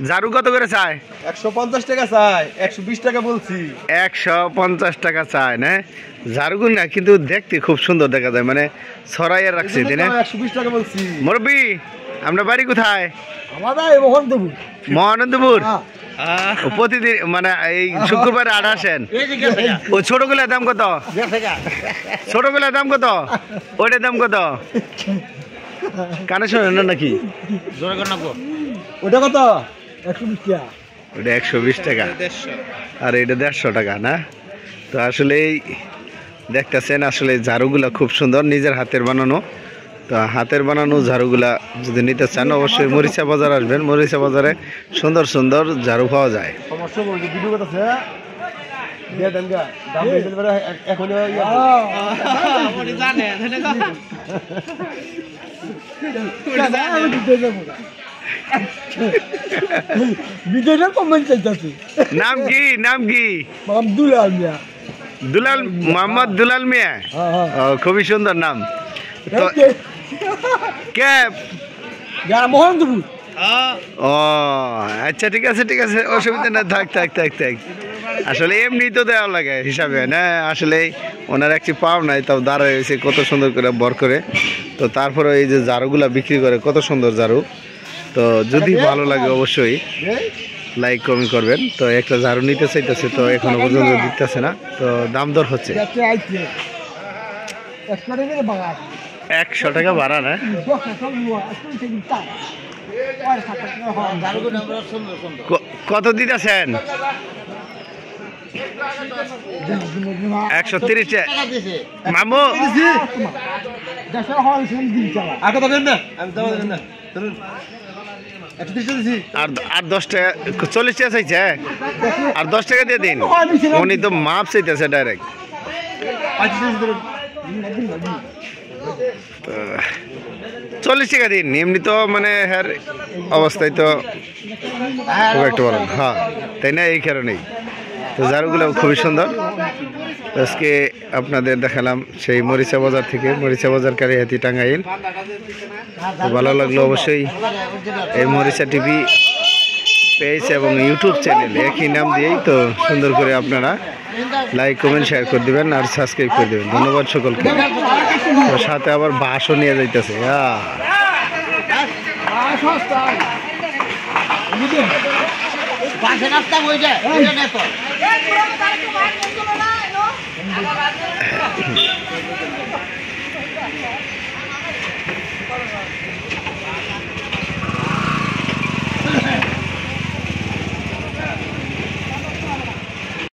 ঝাড়ু কত করে চায়? 150 টাকা চাই, 120 টাকা বলছি। 150 টাকা চায় না? ঝাড়ুগুলো না কিন্তু দেখতে খুব সুন্দর দেখা যায়, মানে ছড়াইয়া রাখছে, তাই না? 120 টাকা বলছি। মুরব্বি, আপনার বাড়ি কোথায়? আমাদের মোহনদেবপুর। মহানন্দপুর। প্রতিদিন মানে এই শুক্রবারে আড়া আসেন? ওই ছোটগুলোর দাম কত? ছোটগুলোর দাম কত? ওইটার দাম কত? কানে শোনেন না নাকি? ওটা কত? 120 টাকা। ওটা 120 টাকা আর এটা 150 টাকা না? তো আসলে দেখতেছেন আসলে ঝাড়ুগুলা খুব সুন্দর, নিজের হাতের বানানো। তো হাতের বানানো ঝাড়ুগুলা যদি নিতে চান অবশ্যই মরিচা বাজার আসবেন। মরিচা বাজারে সুন্দর সুন্দর ঝাড়ু পাওয়া যায়। নাম কি? নাম কি? দুলাল, মোহাম্মদ দুলাল মিয়া। খুবই সুন্দর নাম। তো কে? ও আচ্ছা, ঠিক আছে ঠিক আছে, অসুবিধা না, থাক থাক থাক থাক। আসলে এমনি তো দেওয়া লাগে হিসাবে না, আসলে ওনার একটি পাও নাই, তাও দাঁড়ায় রয়েছে কত সুন্দর করে বর করে। তো তারপরে এই যে ঝাড়ুগুলা বিক্রি করে, কত সুন্দর ঝাড়ু। তো যদি ভালো লাগে অবশ্যই লাইক কমেন্ট করবেন। তো একটা ঝাড়ু নিতে চাইতেছে, তো এখনো পর্যন্ত দিতেছে না, তো দাম দর হচ্ছে 100 টাকা ভাড়া না? কত দিতেছেন? 130 টাকা মামু। আর 10 টাকা, 40 টাকা চাইছে, আর 10 টাকা দিয়ে দিন। উনি তো মাপ চাইতেছে ডাইরেক্ট। 40 টাকা দিন, এমনি তো মানে হ্যার অবস্থায় তো খুব একটা বলেন, হ্যাঁ তাই না? এই কারণেই তো ঝাড়ুগুলো খুবই সুন্দর। আজকে আপনাদের দেখালাম সেই মরিচা বাজার থেকে, মরিচা বাজার কারিহাতি টাঙ্গাইল। ভালো লাগলো অবশ্যই এই মরিচা টিভি পেজ এবং ইউটিউব চ্যানেল একই নাম দিয়েই তো সুন্দর করে আপনারা লাইক কমেন্ট শেয়ার করে দেবেন আর সাবস্ক্রাইব করে দেবেন। ধন্যবাদ সকলকে। সাথে আবার বাসও নিয়ে যাইতেছে।